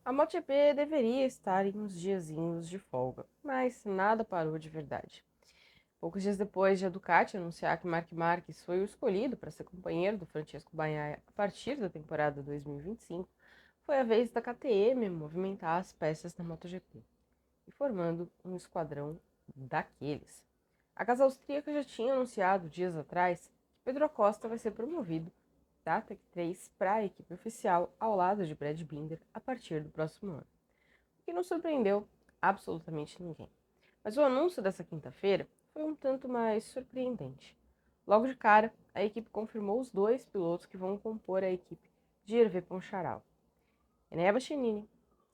A MotoGP deveria estar em uns diazinhos de folga, mas nada parou de verdade. Poucos dias depois de a Ducati anunciar que Marc Marques foi o escolhido para ser companheiro do Francesco Bagnaia a partir da temporada 2025, foi a vez da KTM movimentar as peças da MotoGP e formando um esquadrão daqueles. A casa austríaca já tinha anunciado dias atrás que Pedro Acosta vai ser promovido da Tech 3 para a equipe oficial ao lado de Brad Binder a partir do próximo ano, o que não surpreendeu absolutamente ninguém. Mas o anúncio dessa quinta-feira foi um tanto mais surpreendente. Logo de cara, a equipe confirmou os dois pilotos que vão compor a equipe de Hervé Poncharal, Enea Bastianini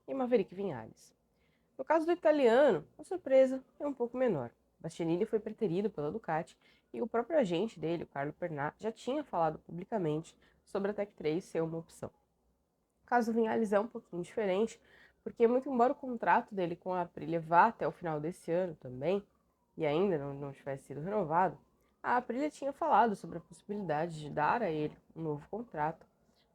e Maverick Vinales. No caso do italiano, a surpresa é um pouco menor. Bastianini foi preterido pela Ducati e o próprio agente dele, o Carlo Pernat, já tinha falado publicamente sobre a Tech 3 ser uma opção. O caso do Vinales é um pouquinho diferente, porque muito embora o contrato dele com a Aprilia vá até o final desse ano também, e ainda não tivesse sido renovado, a Aprilia tinha falado sobre a possibilidade de dar a ele um novo contrato.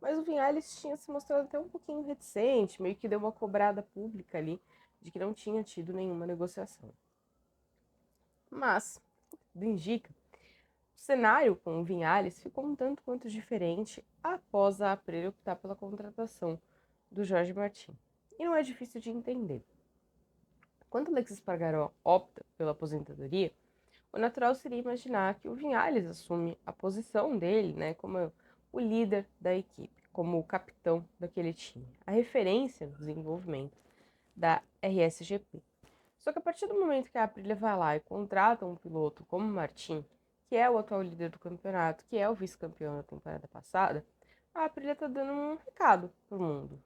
Mas o Vinales tinha se mostrado até um pouquinho reticente, meio que deu uma cobrada pública ali de que não tinha tido nenhuma negociação. Mas, tudo indica, o cenário com o Vinales ficou um tanto quanto diferente após a Aprilia optar pela contratação do Jorge Martin. E não é difícil de entender. Quando Alex Espargaró opta pela aposentadoria, o natural seria imaginar que o Vinales assume a posição dele, né, como o líder da equipe, como o capitão daquele time, a referência no desenvolvimento da RSGP. Só que a partir do momento que a Aprilia vai lá e contrata um piloto como o Martin, que é o atual líder do campeonato, que é o vice-campeão da temporada passada, a Aprilia está dando um recado pro mundo,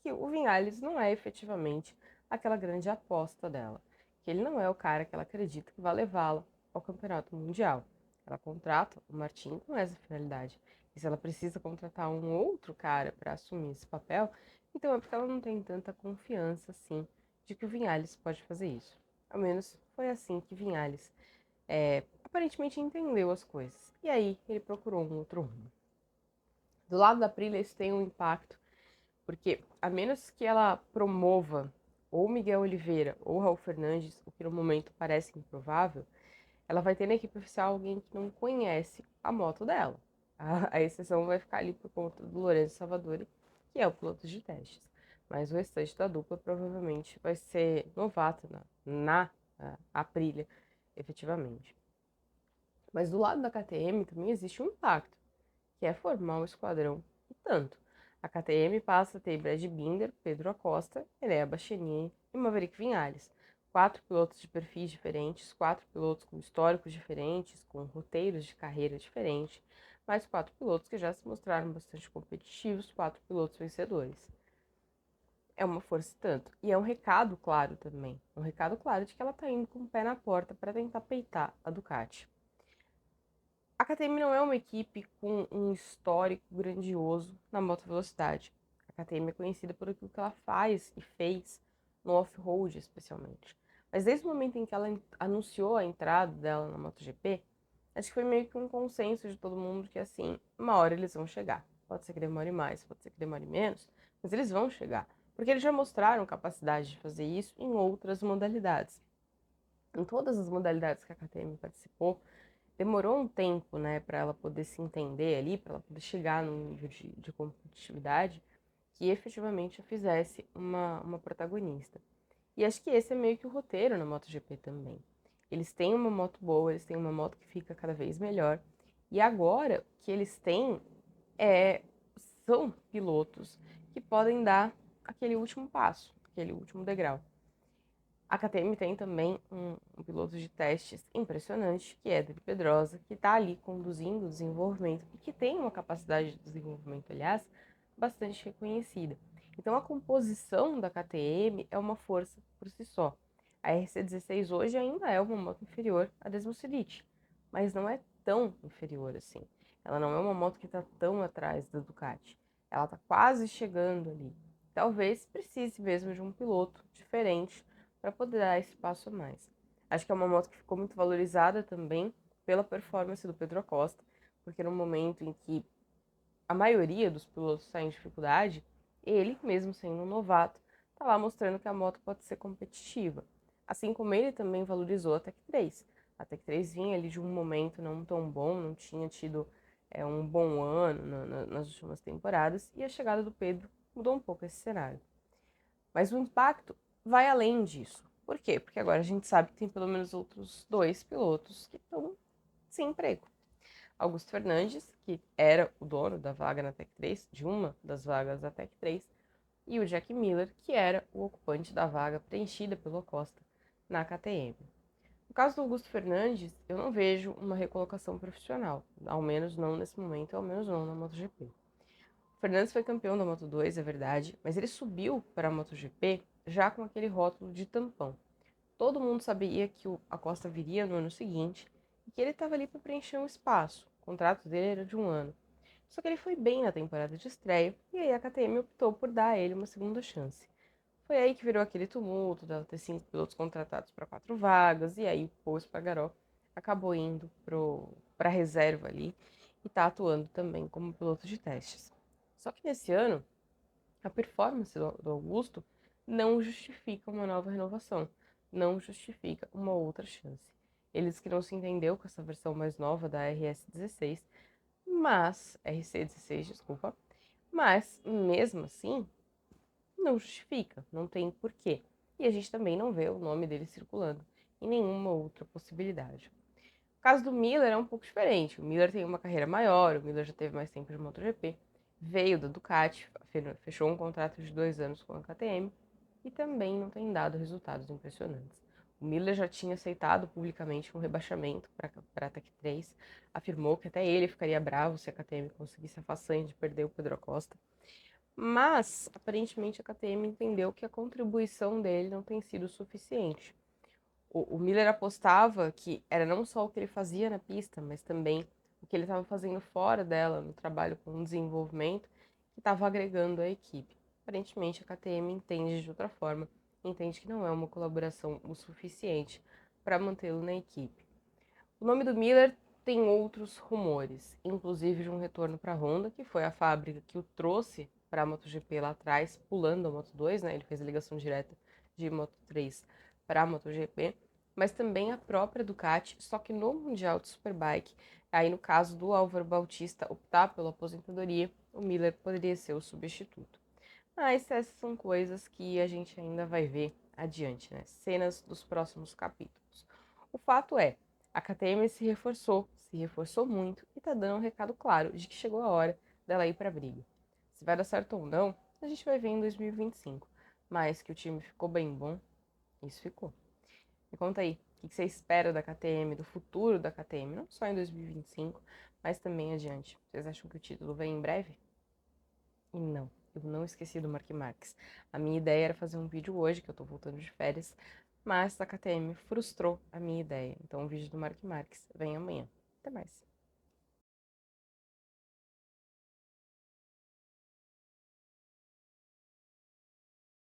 que o Vinales não é efetivamente aquela grande aposta dela, que ele não é o cara que ela acredita que vai levá-la ao campeonato mundial. Ela contrata o Martin com essa finalidade. E se ela precisa contratar um outro cara para assumir esse papel, então é porque ela não tem tanta confiança assim de que o Vinales pode fazer isso. Ao menos foi assim que Vinales aparentemente entendeu as coisas. E aí ele procurou um outro rumo. Do lado da Aprilia isso tem um impacto, porque a menos que ela promova ou Miguel Oliveira ou Raul Fernandes, o que no momento parece improvável, ela vai ter na equipe oficial alguém que não conhece a moto dela. A exceção vai ficar ali por conta do Lourenço Savadori, que é o piloto de testes. Mas o restante da dupla provavelmente vai ser novato na Aprilia, efetivamente. Mas do lado da KTM também existe um impacto, que é formar um esquadrão e tanto. A KTM passa a ter Brad Binder, Pedro Acosta, Enea Bastianini e Maverick Vinales. Quatro pilotos de perfis diferentes, quatro pilotos com históricos diferentes, com roteiros de carreira diferentes, mais quatro pilotos que já se mostraram bastante competitivos, quatro pilotos vencedores. É uma força e tanto. E é um recado claro também. Um recado claro de que ela está indo com o pé na porta para tentar peitar a Ducati. A KTM não é uma equipe com um histórico grandioso na moto velocidade. A KTM é conhecida por aquilo que ela faz e fez no off-road, especialmente. Mas desde o momento em que ela anunciou a entrada dela na MotoGP, acho que foi meio que um consenso de todo mundo que, assim, uma hora eles vão chegar. Pode ser que demore mais, pode ser que demore menos, mas eles vão chegar. Porque eles já mostraram capacidade de fazer isso em outras modalidades. Em todas as modalidades que a KTM participou, demorou um tempo, né, para ela poder se entender ali, para ela poder chegar num nível de competitividade que efetivamente a fizesse uma protagonista. E acho que esse é meio que o roteiro na MotoGP também. Eles têm uma moto boa, eles têm uma moto que fica cada vez melhor. E agora o que eles têm é, são pilotos que podem dar aquele último passo, aquele último degrau. A KTM tem também um piloto de testes impressionante, que é Dani Pedrosa, que está ali conduzindo o desenvolvimento e que tem uma capacidade de desenvolvimento, aliás, bastante reconhecida. Então, a composição da KTM é uma força por si só. A RC16 hoje ainda é uma moto inferior à Desmos Elite, mas não é tão inferior assim. Ela não é uma moto que está tão atrás da Ducati. Ela está quase chegando ali. Talvez precise mesmo de um piloto diferente para poder dar esse passo a mais. Acho que é uma moto que ficou muito valorizada também pela performance do Pedro Acosta, porque no momento em que a maioria dos pilotos está em dificuldade, ele, mesmo sendo um novato, tá lá mostrando que a moto pode ser competitiva. Assim como ele também valorizou a Tech 3. A Tech 3 vinha ali de um momento não tão bom, não tinha tido um bom ano nas últimas temporadas, e a chegada do Pedro mudou um pouco esse cenário. Mas o impacto vai além disso. Por quê? Porque agora a gente sabe que tem pelo menos outros 2 pilotos que estão sem emprego. Augusto Fernandes, que era o dono da vaga na Tech 3, de uma das vagas da Tech 3, e o Jack Miller, que era o ocupante da vaga preenchida pelo Acosta na KTM. No caso do Augusto Fernandes, eu não vejo uma recolocação profissional, ao menos não nesse momento, ao menos não na MotoGP. O Fernandes foi campeão da Moto2, é verdade, mas ele subiu para a MotoGP já com aquele rótulo de tampão. Todo mundo sabia que o Acosta viria no ano seguinte e que ele estava ali para preencher um espaço. O contrato dele era de 1 ano. Só que ele foi bem na temporada de estreia e aí a KTM optou por dar a ele uma segunda chance. Foi aí que virou aquele tumulto dela ter 5 pilotos contratados para 4 vagas, e aí o Paul Espargaró acabou indo para a reserva ali e está atuando também como piloto de testes. Só que nesse ano, a performance do Augusto não justifica uma nova renovação, não justifica uma outra chance. Eles que não se entendeu com essa versão mais nova da RS16, mas RC16, desculpa, mas mesmo assim não justifica, não tem porquê. E a gente também não vê o nome dele circulando em nenhuma outra possibilidade. O caso do Miller é um pouco diferente. O Miller tem uma carreira maior, o Miller já teve mais tempo de MotoGP, veio da Ducati, fechou um contrato de 2 anos com a KTM e também não tem dado resultados impressionantes. O Miller já tinha aceitado publicamente um rebaixamento para a Tech 3, afirmou que até ele ficaria bravo se a KTM conseguisse a façanha de perder o Pedro Acosta. Mas, aparentemente, a KTM entendeu que a contribuição dele não tem sido suficiente. O Miller apostava que era não só o que ele fazia na pista, mas também o que ele estava fazendo fora dela, no trabalho com o desenvolvimento, que estava agregando à equipe. Aparentemente, a KTM entende de outra forma, entende que não é uma colaboração o suficiente para mantê-lo na equipe. O nome do Miller tem outros rumores, inclusive de um retorno para a Honda, que foi a fábrica que o trouxe para a MotoGP lá atrás, pulando a Moto2, né? Ele fez a ligação direta de Moto3 para a MotoGP, mas também a própria Ducati, só que no Mundial de Superbike, aí no caso do Álvaro Bautista optar pela aposentadoria, o Miller poderia ser o substituto. Mas essas são coisas que a gente ainda vai ver adiante, né? Cenas dos próximos capítulos. O fato é, a KTM se reforçou muito e tá dando um recado claro de que chegou a hora dela ir pra briga. Se vai dar certo ou não, a gente vai ver em 2025. Mas que o time ficou bem bom, isso ficou. Me conta aí, o que você espera da KTM, do futuro da KTM, não só em 2025, mas também adiante. Vocês acham que o título vem em breve? E não, eu não esqueci do Mark Marques. A minha ideia era fazer um vídeo hoje, que eu tô voltando de férias, mas a KTM frustrou a minha ideia. Então o vídeo do Mark Marques vem amanhã. Até mais.